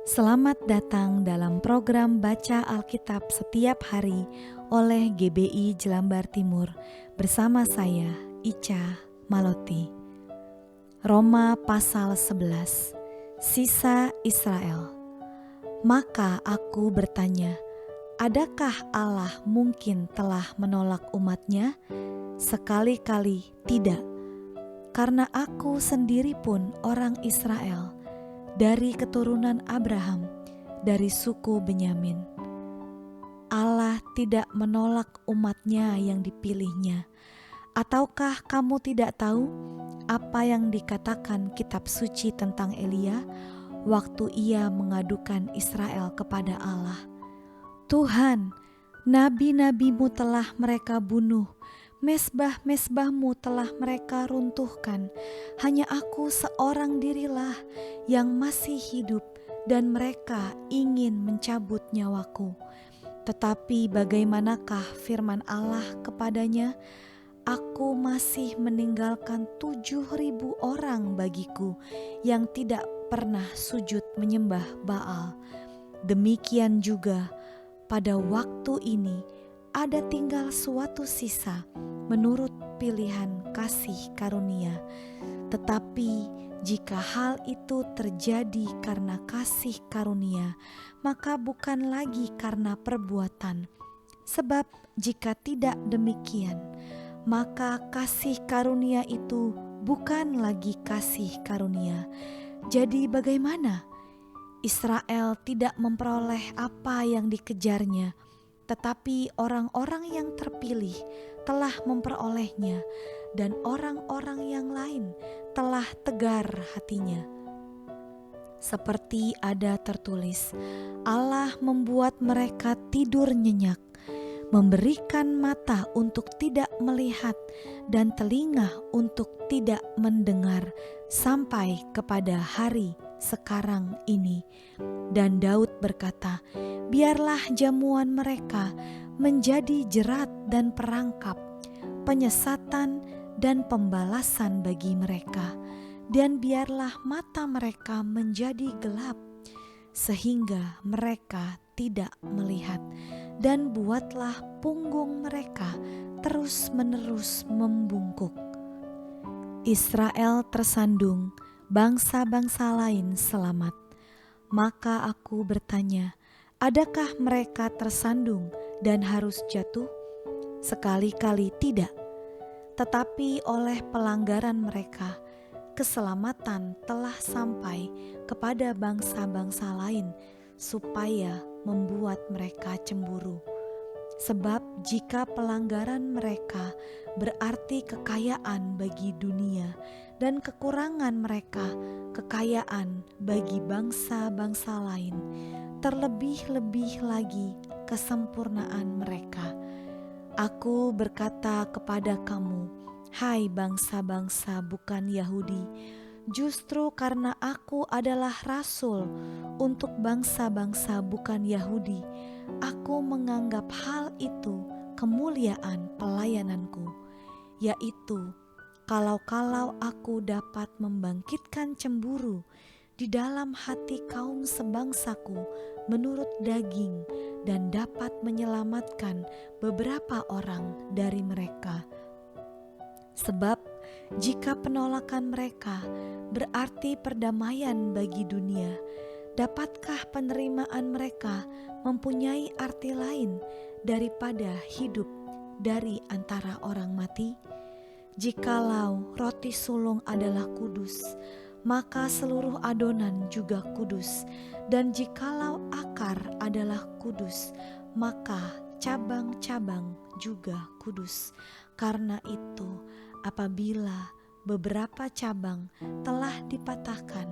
Selamat datang dalam program Baca Alkitab Setiap Hari oleh GBI Jelambar Timur bersama saya, Ica Maloti. Roma pasal 11, Sisa Israel. Maka aku bertanya, adakah Allah mungkin telah menolak umatnya? Sekali-kali tidak, karena aku sendiri pun orang Israel, dari keturunan Abraham, dari suku Benyamin. Allah tidak menolak umatnya yang dipilihnya. Ataukah kamu tidak tahu apa yang dikatakan kitab suci tentang Elia waktu ia mengadukan Israel kepada Allah? Tuhan, nabi-nabimu telah mereka bunuh, mesbah-mesbahmu telah mereka runtuhkan. Hanya aku seorang dirilah yang masih hidup, dan mereka ingin mencabut nyawaku. Tetapi bagaimanakah firman Allah kepadanya? Aku masih meninggalkan 7.000 orang bagiku yang tidak pernah sujud menyembah Baal. Demikian juga pada waktu ini ada tinggal suatu sisa menurut pilihan kasih karunia. Tetapi jika hal itu terjadi karena kasih karunia, maka bukan lagi karena perbuatan. Sebab jika tidak demikian, maka kasih karunia itu bukan lagi kasih karunia. Jadi bagaimana? Israel tidak memperoleh apa yang dikejarnya, tetapi orang-orang yang terpilih telah memperolehnya, dan orang-orang yang lain telah tegar hatinya. Seperti ada tertulis, Allah membuat mereka tidur nyenyak, memberikan mata untuk tidak melihat dan telinga untuk tidak mendengar sampai kepada hari sekarang ini. Dan Daud berkata, biarlah jamuan mereka menjadi jerat dan perangkap, penyesatan dan pembalasan bagi mereka, dan biarlah mata mereka menjadi gelap sehingga mereka tidak melihat, dan buatlah punggung mereka terus-menerus membungkuk. Israel tersandung, bangsa-bangsa lain selamat. Maka aku bertanya, adakah mereka tersandung dan harus jatuh? Sekali-kali tidak. Tetapi oleh pelanggaran mereka, keselamatan telah sampai kepada bangsa-bangsa lain, supaya membuat mereka cemburu. Sebab jika pelanggaran mereka berarti kekayaan bagi dunia, dan kekurangan mereka kekayaan bagi bangsa-bangsa lain, terlebih-lebih lagi kesempurnaan mereka. Aku berkata kepada kamu, hai bangsa-bangsa bukan Yahudi, justru karena aku adalah rasul untuk bangsa-bangsa bukan Yahudi, aku menganggap hal itu kemuliaan pelayananku, yaitu kalau aku dapat membangkitkan cemburu di dalam hati kaum sebangsaku menurut daging, dan dapat menyelamatkan beberapa orang dari mereka. Sebab jika penolakan mereka berarti perdamaian bagi dunia, dapatkah penerimaan mereka mempunyai arti lain daripada hidup dari antara orang mati? Jikalau roti sulung adalah kudus, maka seluruh adonan juga kudus, dan jikalau akar adalah kudus, maka cabang-cabang juga kudus. Karena itu, apabila beberapa cabang telah dipatahkan,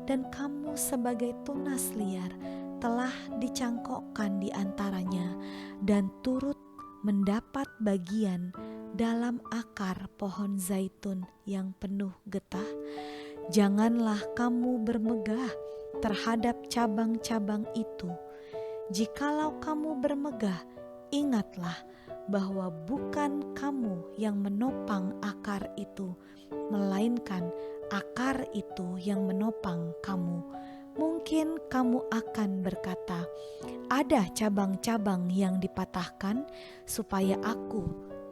dan kamu sebagai tunas liar telah dicangkokkan di antaranya, dan turut mendapat bagian dalam akar pohon zaitun yang penuh getah, janganlah kamu bermegah terhadap cabang-cabang itu. Jikalau kamu bermegah, ingatlah bahwa bukan kamu yang menopang akar itu, melainkan akar itu yang menopang kamu. Mungkin kamu akan berkata, "Ada cabang-cabang yang dipatahkan supaya aku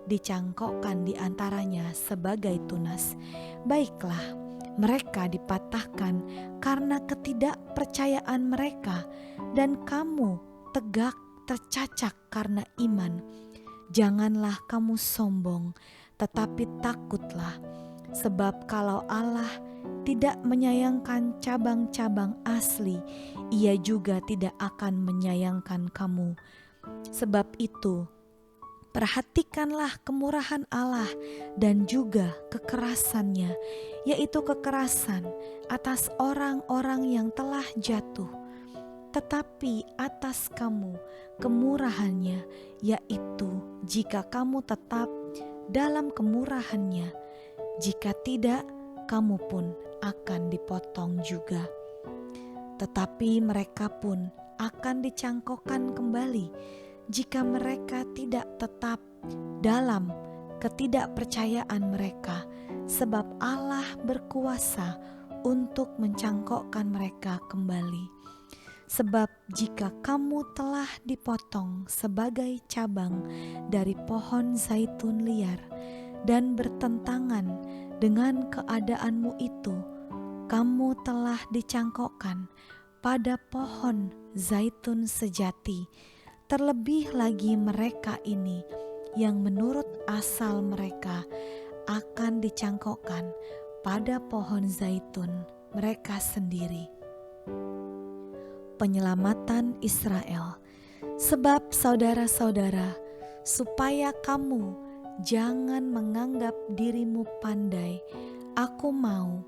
dicangkokkan di antaranya sebagai tunas." Baiklah, mereka dipatahkan karena ketidakpercayaan mereka, dan kamu tegak tercacak karena iman. Janganlah kamu sombong, tetapi takutlah, sebab kalau Allah tidak menyayangkan cabang-cabang asli, Ia juga tidak akan menyayangkan kamu. Sebab itu, perhatikanlah kemurahan Allah dan juga kekerasannya, yaitu kekerasan atas orang-orang yang telah jatuh, tetapi atas kamu kemurahannya, yaitu jika kamu tetap dalam kemurahannya. Jika tidak, kamu pun akan dipotong juga. Tetapi mereka pun akan dicangkokkan kembali jika mereka tidak tetap dalam ketidakpercayaan mereka, sebab Allah berkuasa untuk mencangkokkan mereka kembali. Sebab jika kamu telah dipotong sebagai cabang dari pohon zaitun liar dan bertentangan dengan keadaanmu itu, kamu telah dicangkokkan pada pohon zaitun sejati. Terlebih lagi mereka ini yang menurut asal mereka akan dicangkokkan pada pohon zaitun mereka sendiri. Penyelamatan Israel. Sebab saudara-saudara, supaya kamu jangan menganggap dirimu pandai, aku mau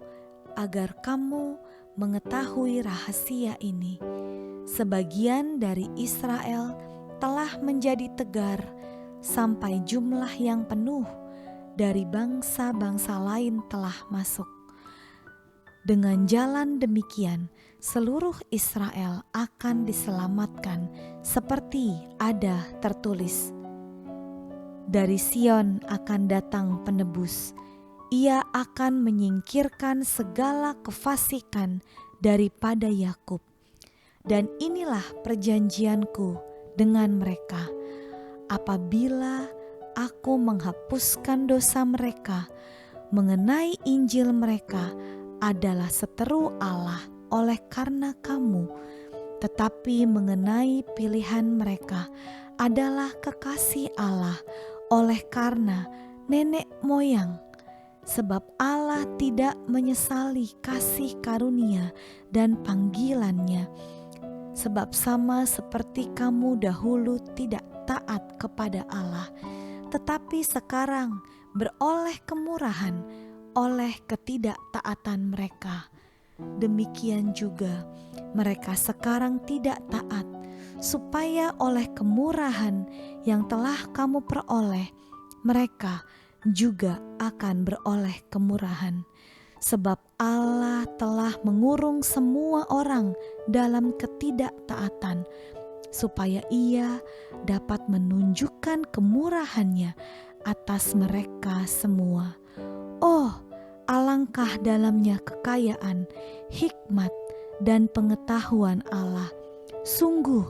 agar kamu mengetahui rahasia ini. Sebagian dari Israel telah menjadi tegar sampai jumlah yang penuh dari bangsa-bangsa lain telah masuk. Dengan jalan demikian, seluruh Israel akan diselamatkan, seperti ada tertulis, "Dari Sion akan datang penebus, Ia akan menyingkirkan segala kefasikan daripada Yakub. Dan inilah perjanjianku dengan mereka, apabila aku menghapuskan dosa mereka, mengenai Injil mereka adalah seteru Allah oleh karena kamu, tetapi mengenai pilihan mereka adalah kekasih Allah oleh karena nenek moyang. Sebab Allah tidak menyesali kasih karunia dan panggilannya. Sebab sama seperti kamu dahulu tidak taat kepada Allah, tetapi sekarang beroleh kemurahan oleh ketidaktaatan mereka, demikian juga mereka sekarang tidak taat, supaya oleh kemurahan yang telah kamu peroleh, mereka juga akan beroleh kemurahan. Sebab Allah telah mengurung semua orang dalam ketidaktaatan, supaya Ia dapat menunjukkan kemurahannya atas mereka semua. Oh, alangkah dalamnya kekayaan, hikmat, dan pengetahuan Allah. Sungguh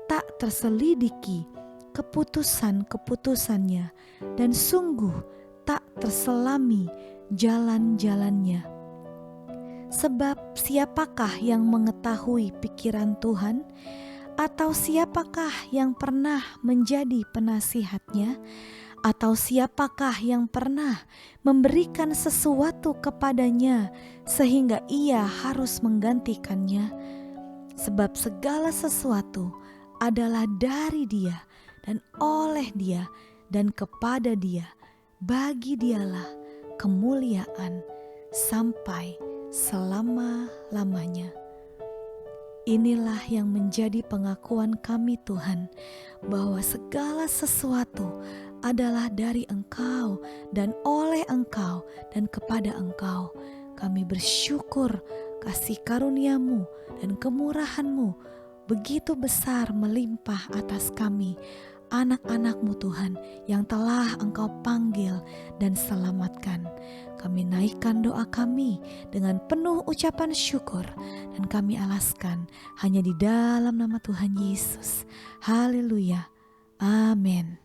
tak terselidiki keputusan-keputusannya, dan sungguh tak terselami jalan-jalannya. Sebab siapakah yang mengetahui pikiran Tuhan? Atau siapakah yang pernah menjadi penasihatnya? Atau siapakah yang pernah memberikan sesuatu kepadanya sehingga ia harus menggantikannya? Sebab segala sesuatu adalah dari Dia dan oleh Dia dan kepada Dia. Bagi Dialah kemuliaan sampai selama-lamanya. Inilah yang menjadi pengakuan kami Tuhan, bahwa segala sesuatu adalah dari Engkau dan oleh Engkau dan kepada Engkau. Kami bersyukur kasih karunia-Mu dan kemurahan-Mu begitu besar melimpah atas kami, anak-anak-Mu Tuhan yang telah Engkau panggil dan selamatkan. Kami naikkan doa kami dengan penuh ucapan syukur dan kami alaskan hanya di dalam nama Tuhan Yesus. Haleluya. Amin.